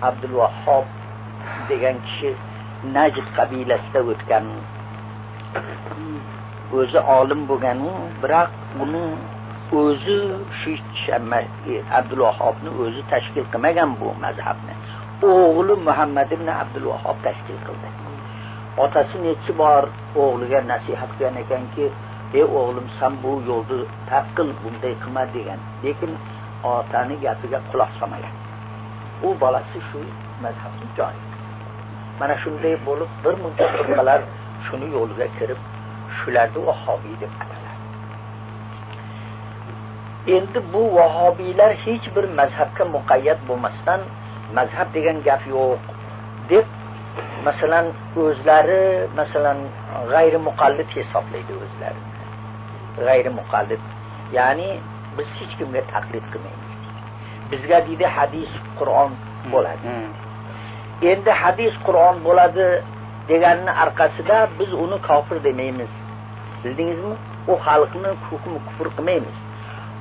Abdulvahhab degan kishi Najd qabilasida o'tgan. O'zi olim bo'lgan-u, biroq buni o'zi Abdulvahhobni o'zi tashkil qilmagan bu mazhabni. O'g'li Muhammad ibn Abdulvahhab tashkil qildi. Otasi necha bor o'g'liga nasihat qilgan ekanki, "Ey o'g'lim, sen bu yo'lni tark qil, bunday qilma" degan. Lekin otani gapiga quloq solmagan. U bolasi shu mazhabni joy. Mana shunday bo'lib bir muncha firqalar shuni yo'liga kirib, shularni Vahhobiy deb ataladi. Endi bu Vahhobiylar hech bir mazhabga muqayyat bo'lmasdan mazhab degan gap yo'q deb masalan o'zlari g'ayri muqallid hisoblaydi o'zlari. G'ayri muqallid, ya'ni biz hech kimga taqlid qilmaymiz. Bizga deydi hadis, Qur'on bo'ladi. Endi hadis, Qur'on bo'ladi deganni orqasida biz uni kofir demaymiz. Bildingizmi? U xalqni hukmi kufr qilmaymiz.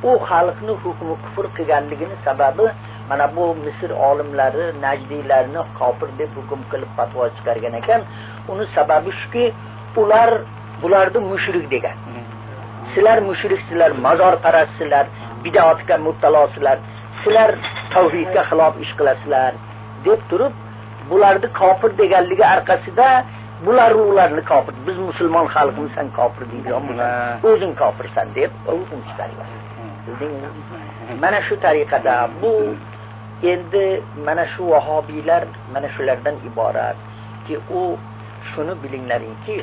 U xalqni hukmi kufr qilganligini sababi mana bu Misr olimlari Najdiylarni kofir deb hukm qilib fatvo chiqargan ekan. Uni sababi shuki, ular bularni mushrik degan. Sizlar mushriksizlar, mazorparastsizlar, bid'atga mubtalosizlar, sizlar tavhidga xilof ish qilasizlar deb turib, bularni kofir deganligi orqasida ularni kofir, biz musulmon xalqimiz, sen kofir deydigan, o'zing kofirsan deb hukm chiqargan. Mana shu tariqada bu endi mana shu Vahobiylar mana shulardan iboratki, u shuni bilinglaringki,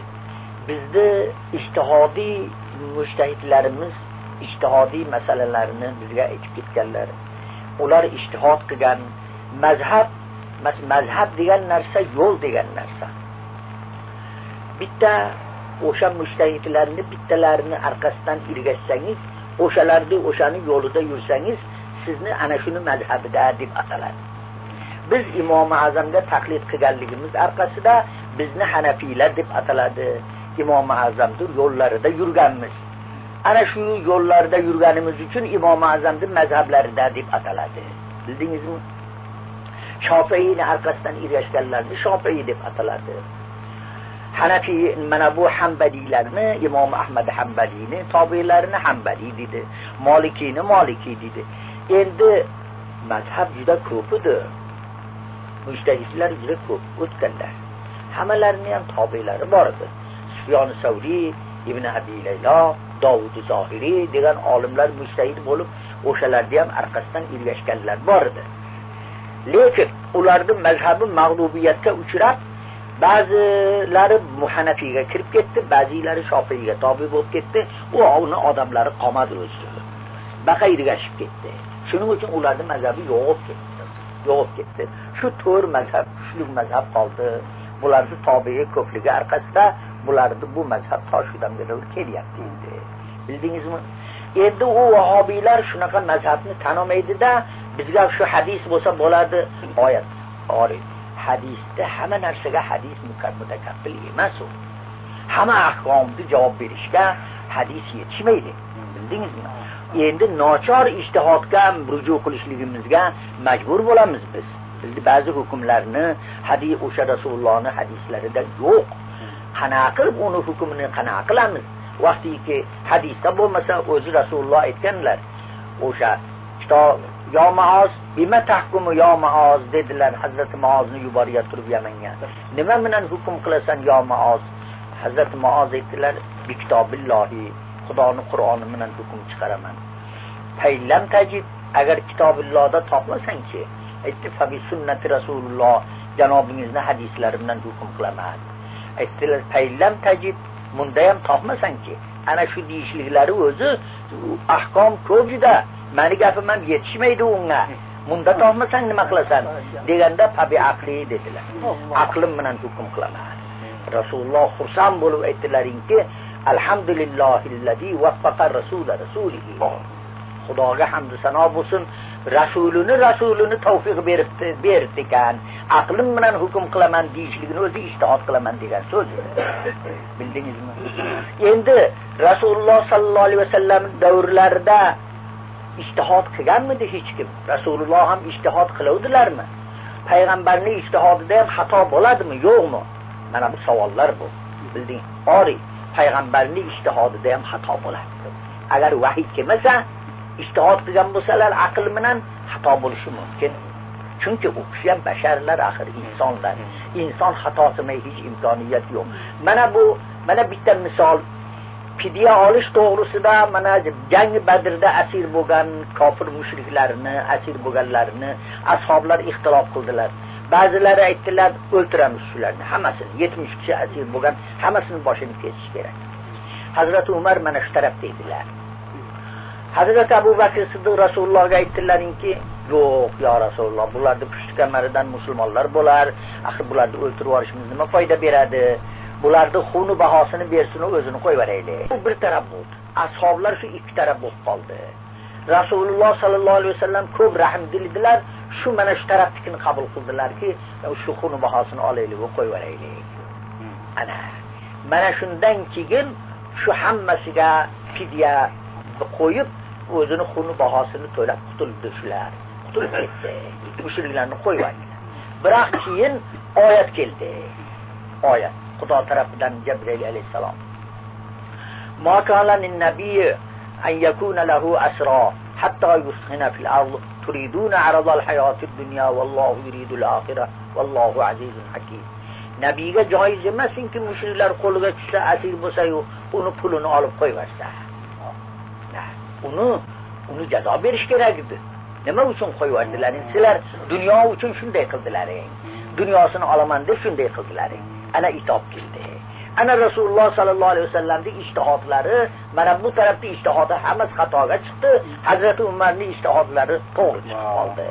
bizda ijtihodiy mujtahidlarimiz ijtihodiy masalalarni bizga aytib ketganlar. Ular ijtihod qilgan mazhab degan narsa yo'l degan narsa. Bitta o'sha mujtahidlarni bittalarini orqasidan ergashsangiz, o'shani yo'lida yursangiz, sizni ana shuni mazhabida deb ataladi. Biz Imom Azamga taqlid qilganligimiz orqasida bizni Hanafiylar deb ataladi. Imom Azamning yo'llarida yurganmiz. Ana shu yo'llarda yurganimiz uchun Imom Azamning mazhablarida deb ataladi. Bildingizmi? Shofiiyni orqasidan ergashganlarni Shofiiy deb ataladi. Hanafi mana bu Hanbaliylarni, Imom Ahmad Hanbaliyni tobilarini Hanbali dedi. Malikiyni Maliki dedi. Endi mazhab juda ko'p edi. Mujtahidlar juda ko'p o'tganlar. Hammalarining ham tobilari bor edi. Sufyon Savri, Ibn Abi Laylo, Davud Zohiri degan olimlar mujtahid bo'lib, o'shalarga ham orqasidan ergashganlar bor edi. Lekin ularning mazhabi mag'lubiyatga uchrab, ba'zilari Hanafiyga kirib ketdi, ba'zilari Shofiyga tobi bo'lib ketdi. U uni odamlari qolmadi o'zi. Baqa ergashib ketdi. Shuning uchun ularning mazhabi yo'qib ketdi. Shu to'r mazhab, kuchli mazhab qoldi. Bularning tobiga ko'pligi orqasida bularning bu mazhab toshidan beri kelyapti endi. Bildingizmi? Endi u Vahobiylar shunaqa mazhabni tanimaydi-da, bizga shu hadis bo'lsa bo'ladi, oyat. Hadisda hamma narsaga hadis mutakaffil emas u. Hamma ahkomga javob berishga hadis yetishmaydi. Bildingizmi? Endi nochor ijtihodga ruju qilishligimizga majbur bo'lamiz biz. Ba'zi hukmlarni hadis o'sha Rasulullohning hadislarida yo'q. Qanaqa qilib uni hukmini qanaqa qilamiz? Vaqtiki hadisda bo'lmasa o'zi Rasululloh aytganlar. O'sha kitob "Ya Maoz, bima tahkumu ya Maoz" dedilar Hazrat Maozni yuborib turib Yamanga. Nima bilan hukm qilasan ya Maoz? Hazrat Maoz aytdilar, "Bi kitobillohi", Xudoning Qur'oni bilan hukm chiqaraman. Paylam tajid, agar kitobillohda topmasang-chi, aytdi, "Fa bi sunnati Rasululloh", janobingizning hadislari bilan hukm qilaman. Aytdilar, "Paylam tajid", bunda ham topmasang-chi, ana shu deyishliklari o'zi ahkom ko'p juda. Meni gapim ham yetishmaydi unga. Bunda topmasang nima qilasan? Deganda "Fabi aqli" dedilar. Aqlim bilan hukm qilaman. Rasululloh xursand bo'lib aytdilaringki, "Alhamdulillahillazi vaffaqa rasulihi". Xudoga hamd sano bo'lsin, rasulini tavfiq berdi ekan. Aqlim bilan hukm qilaman deyishligini o'zi ijtihod qilaman degan so'z. Bildingizmi? Endi Rasululloh sallallohu alayhi vasallam davrlarida ijtihod qilganmidi hech kim? Rasululloh ham ijtihod qiluvdilarmi? payg'ambarning ijtihodida ham xato bo'ladimi, yo'qmi? Mana bu savollar bu. Bilding? Ori, payg'ambarning ijtihodida ham xato bo'ladi. Agar vahiy kelmasa, ijtihod qilgan bo'lsalar aql bilan xato bo'lishi mumkin. Chunki u kishi ham basharlar, axir insonlar. Inson xato qilmay hech imkoniyat yo'q. Mana bitta misol fidya olish to'g'risida mana jang Badrda asir bo'lgan kofir mushriklarni, asir bo'lganlarni ashoblar ixtilof qildilar. Ba'zilari aytdilar, o'ltiramiz shularni hammasini, 70 kishi asir bo'lgan, hammasini boshini kesish kerak. Hazrat Umar mana shu tarafda edilar. Hazrat Abu Bakr Siddiq Rasulullohga aytdilaringki, yo'q ya Rasululloh, bularni pushti kamaridan musulmonlar bo'lar, axir bularni o'ltirib yuborishimiz nima foyda beradi? Bularni xuni bahosini bersin, o'zini qo'yib beraylik. Bu bir taraf bo'ldi. Ashoblar shu ikki taraf bo'lib qoldi. Rasululloh sallallohu alayhi vasallam ko'p rahmdil edilar, shu mana shu tarafnikini qabul qildilarki, shu xuni bahosini olaylik va qo'yib beraylik. Mana shundan keyin shu hammasiga fidya qo'yib, o'zini xuni bahosini to'lab qutuldi shular. Qutulib ketdi. Mushriklarni qo'yib oldilar. Biroq keyin oyat keldi. Oyat Xudo tarafidan Jibril alayhisalom. Ma kana lin-nabiy an yakuna lahu asra hatta yuskhina fil ard turiduna 'arada al-hayati ad-dunya wallahu yuridu al-akhirah wallahu azizun hakim. Nabiyga joiz emasinki mushriklar qo'liga tushsa, asir bo'lsa-yu, uni pulini olib qo'yversa. Uni jazo berish kerak edi. Nima uchun qo'yverdilaring? Sizlar dunyo uchun shunday qildilaring. Dunyosini olaman deb shunday qildilaring. Ana itob keldi. Ana Rasululloh sallallohu alayhi vasallamning ijtihodlari, mana bu tarafda ijtihodi hammasi xatoga chiqdi. Hazrat Umarning ijtihodlari to'g'ri chiqib qoldi.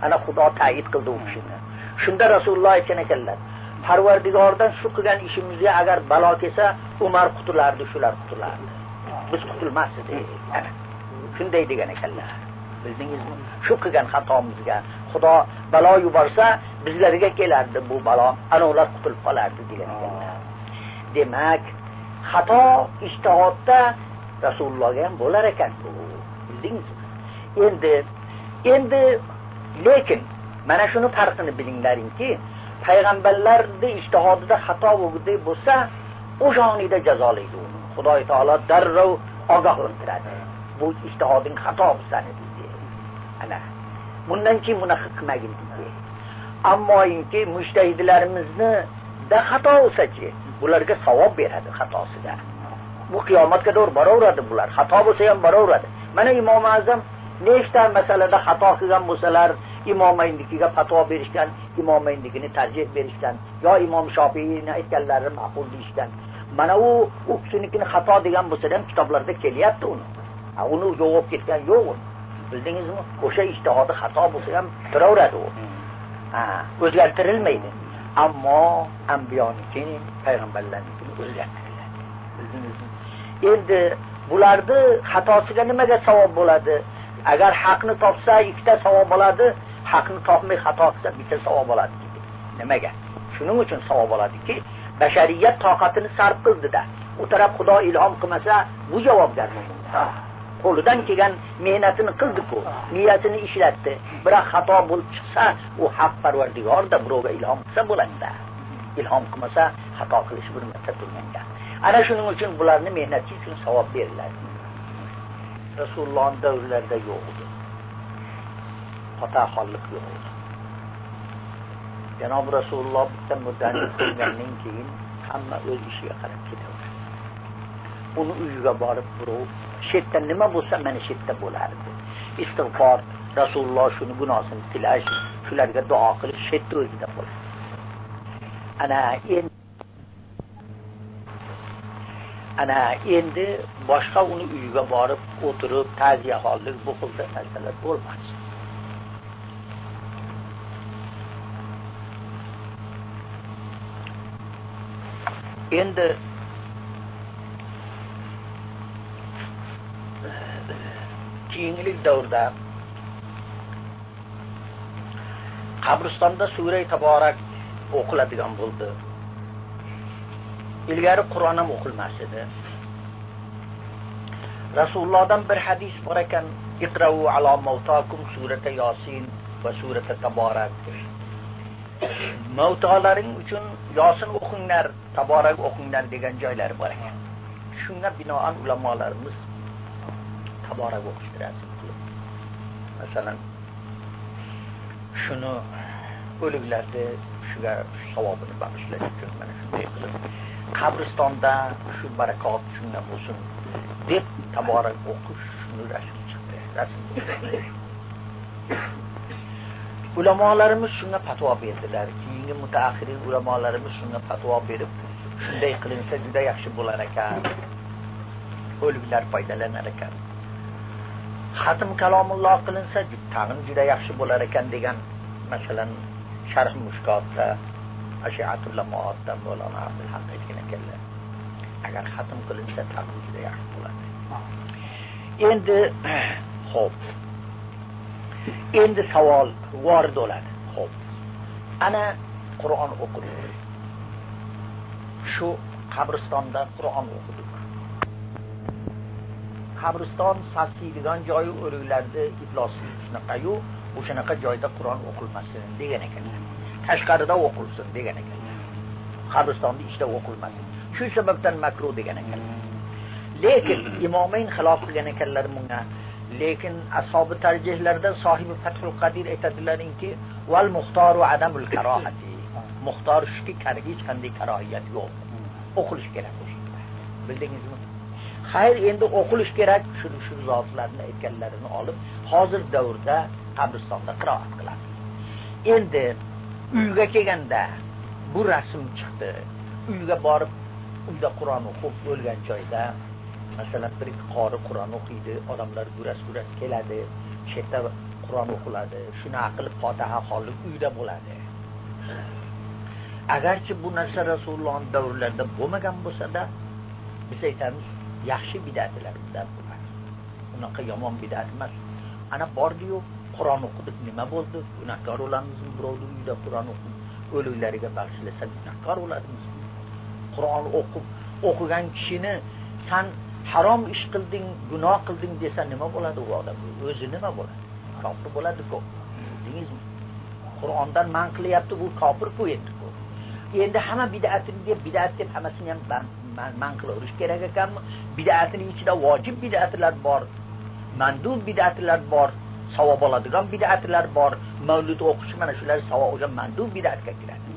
Ana Xudo ta'yid qildi u kishini. Shunda Rasululloh aytgan ekanlar, Parvardigordan shu qilgan ishimizga agar balo kelsa, Umar qutulardi, shular qutulardi. Biz qutulmas edik. Ana shunday degan ekanlar. Bildingizmi? Shu qilgan xatomizga Xudo balo yuborsa, bizlarga kelardi bu balo, ana ular qutulib qolardi degan ekanlar. Demak, xato ijtihodda Rasulullohga ham bo'lar ekan bu. Bildingizmi? Endi lekin mana shuni farqini bilinglaringki, payg'ambarlarning ijtihodida xato bo'lsa, o'shanida jazolaydi uni. Xudo taolo darrov ogohlantiradi. Bu ijtihoding xato bo'lsa dedi. Ana bundan keyin bunaqa qilmagin dedi. Ammoki mujtahidlarimizni da xato bo'lsa-chi, bularga savob beradi xatosiga. Bu qiyomatga doğru boraveradi bular. Xato bo'lsa ham boraveradi. Mana Imom Azam nechta masalada xato qilgan bo'lsalar, imomaynikiga fatvo berishgan, imomaynikini tarjih berishgan, yo Imom Shofiyni aytganlari ma'qul deyishgan. Mana u kishinikini xato degan bo'lsa ham kitoblarda kelyapti uni. Uni yo'q ketgan yo'q. Bildingizmi? O'sha ijtihodi xato bo'lsa ham turaveradi u. O'zgartirilmaydi. Ammo anbiyonikini, payg'ambarlarnikini o'zgartiriladi. Bildingizmi? Endi bularni xatosiga nimaga savob bo'ladi? Agar haqni topsa ikkita savob bo'ladi, haqni topmay xato qilsa bitta savob bo'ladi. Nimaga? Shuning uchun savob bo'ladiki, bashariyat toqatini sarf qildi-da. U taraf Xudo ilhom qilmasa, bu javobgar bo'ladi. Qo'lidan kelgan mehnatini qildi-ku, niyatini ishlatdi. Biroq xato bo'lib chiqsa, u haq Parvardigorda birovga ilhom qilsa bo'ladi-da. Ilhom qilmasa, xato qilish bir marta turganda. Ana shuning uchun bularni mehnati uchun savob beriladi. Rasulullohning davrlarida yo'q edi. Xatoxonlik yo'q edi. Janob Rasululloh bitta muddani qilgandan keyin hamma o'z ishiga qarab ketaverdi. Uni uyiga borib birov shetdan nima bo'lsa mana shetda bo'lardi. Istig'for, Rasululloh shuni gunohini tilash, shularga duo qilish shetda o'zida bo'ladi. Ana endi boshqa uni uyiga borib o'tirib ta'ziyaxonlik bu xilda narsalar bo'lmas. Endi keyingi davrda qabristonda sura-i Taborak o'qiladigan bo'ldi. Ilgari Qur'on ham o'qilmas edi. Rasulullohdan bir hadis bor ekan, "Iqra'u ala mawtakum surata Yasin va surata Taborak." Mavtolaring uchun Yosin o'qinglar, Taborak o'qinglar degan joylari bor ekan. Shunga binoan ulamolarimiz Taborak o'qishtiradi. Masalan, shuni o'liklarni shuga savobini bag'ishlash uchun mana shunday qilib qabristonda shu barakot shundan bo'lsin deb Taborak o'qish shuni rasm chiqdi. Ulamolarimiz shunga fatvo berdilar. Keyingi mutaaxirin ulamolarimiz shunga fatvo berib, shunday qilinsa juda yaxshi bo'lar ekan. O'liklar foydalanar ekan. Xatm kalomulloh qilinsa tag'in juda yaxshi bo'lar ekan degan, masalan, Sharh Mushkotda Ashi'atullah Mu'attam Mavlana Abdul Haq aytgan ekanlar. Agar xatm qilinsa tag'in juda yaxshi bo'ladi. Endi xo'p. Endi savol vorid bo'ladi. Xo'p. Ana Qur'on o'qidik. Shu qabristonda Qur'on o'qidik. Qabriston sasiydigan joyi o'liklarni iflosli shunaqa-yu, o'shanaqa joyda Qur'on o'qilmasin degan ekan. Tashqarida o'qilsin degan ekan. Qabristonning ichida o'qilmasin. Shu sababdan makruh degan ekan. Lekin imomayn xilof qilgan ekanlar bunga. Lekin ashabi tarjihlarda sohibi Fathul Qadir aytadilarki, val muxtaru adamul karohati. Muxtar shuki hech qanday karohiyat yo'q. O'qilish kerak o'shanda. Bildingizmi? Xayr, endi o'qilish kerak. Shu zotlarni aytganlarini olib, hozir davrda qabristonda qiroat qiladi. Endi uyga kelganda bu rasm chiqdi. Uyga borib, uyda Qur'on o'qib bo'lgan joyda, masalan, bir qori Qur'on o'qiydi, odamlar guras keladi, shetda Qur'on o'qiladi. Shuni qilib Fotiha xolik uyda bo'ladi. Agarchi bu narsa Rasulullohning davrlarida bo'lmagan bo'lsa-da, biz aytamiz, yaxshi bid'atlar bilan bo'ladi. Unaqa yomon bid'at emas. Ana bordi-yu, Qur'on o'qidik, nima bo'ldi? Gunohkor bo'lamizmi? Birovning uyida Qur'on o'qib, o'liklarga bag'ishlasa gunohkor bo'ladimiz. Qur'on o'qigan kishini sen harom ish qilding, gunoh qilding desa nima bo'ladi u odam? O'zi nima bo'ladi? Kofir bo'ladi-ku. Dengizmi? Qur'ondan man qilyapti, bu kofir-ku endi-ku. Endi hamma bid'atni deb hammasini ham man qilaverish kerak ekanmi? Bid'atning ichida vojib bid'atlar bor, mandub bid'atlar bor, savob oladigan bid'atlar bor. Mavlud o'qish mana shular savob olgan mandub bid'atga kiradi.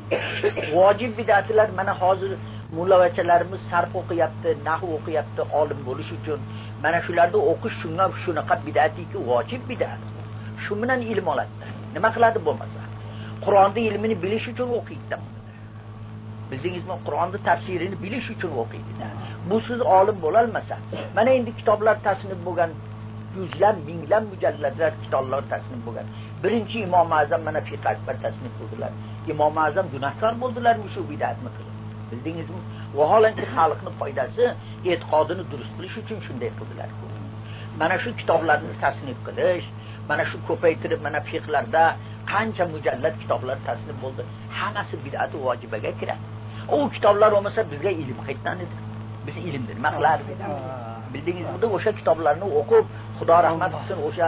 Vojib bid'atlar mana hozir mullavachalarimiz sarf o'qiyapti, nahv o'qiyapti olim bo'lish uchun. Mana shularni o'qish shunga shunaqa bid'atiki vojib bid'at. Shu bilan ilm oladi. Nima qiladi bo'lmasa? Qur'onning ilmini bilish uchun o'qiydi. Bildingizmi? Qur'onning tafsirini bilish uchun o'qiydi. Bu siz olim bo'la olmasa, mana endi kitoblar tasnif bo'lgan, yuzlab, minglab mujalladlar kitoblar tasnif bo'lgan. Birinchi Imom Azam mana Fiqh Akbar tasnif qildilar. Imom Azam gunohkor bo'ldilarmi shu bid'atni qilib? Bildingizmi? Vaholanki xalqning foydasi, e'tiqodini durust qilish uchun shunday qildilar. Mana shu kitoblarni tasnif qilish, mana shu ko'paytirib mana fiqhlarda qancha mujallad kitoblar tasnif bo'ldi. Hammasi bid'ati vojibaga kiradi. O kitoblar olmasa bizga ilm qayerdan edi? Biz ilmni nima qilardik? Bildingizmi? O'sha kitoblarni o'qib, Xudo rahmat qilsin, o'sha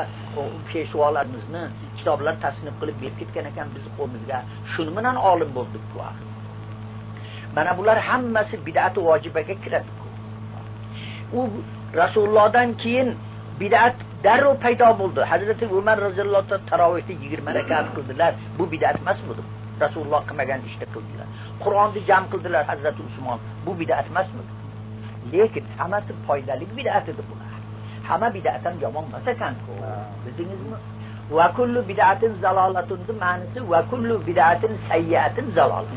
peshvolarimizni kitoblar tasnif qilib berib ketgan ekan biz qo'mimizga. Shuni bilan olim bo'ldik-ku. Mana bular hammasi bid'ati vojibaga kiradi. U Rasulullohdan keyin bid'at darrov paydo bo'ldi. Hazrati Umar roziyallohu anhu tarovihda 20 rakat qildilar. Bu bid'at emasmi? Rasululloh qilmagan ishni qildilar. Qur'onni jam qildilar Hazrati Usmon. Bu bid'at emasmi? Lekin hammasi foydali bid'at edi bular. Hamma bid'at ham yomon emas ekan-ku. Bildingizmi? Va kullu bid'atin zalolatun ma'nosi va kullu bid'atin sayyi'atin zalolat.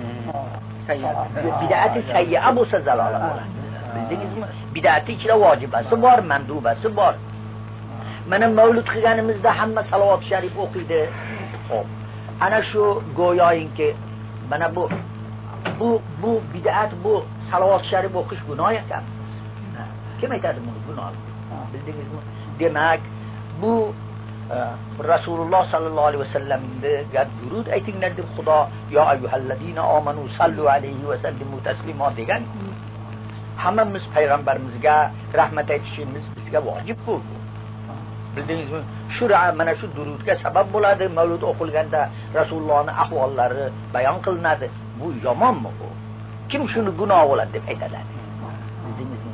Bid'ati sayyi'a bo'lsa zalolat bo'ladi. Bildingizmi? Bid'ati ichida vojibasi bor, mandubasi bor. Mana mavlud qilganimizda hamma salovat sharif o'qiydi. Xo'p. Ana shu go'yoyinki mana bu bid'at, bu salovat sharif o'qish gunoh ekan. Kim aytadi buni gunoh? Bildingizmi? Demak, bu Rasululloh sallallohu alayhi vasallamga durud aytinglar deb Xudo yo ayyuhallazina amanu sallu alayhi va sallimu taslimo degan. Hammamiz payg'ambarimizga rahmat aytishimiz bizga vojib bo'ldi. Bildingizmi? Shu mana shu durudga sabab bo'ladi. Mavlud o'qilganda Rasulullohning ahvollari bayon qilinadi. Bu yomonmi bu? Kim shuni gunoh bo'ladi deb aytadi? Bildingizmi?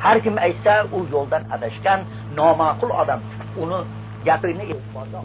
Har kim aytsa u yo'ldan adashgan noma'qul odam. Uni gapini e'tiborga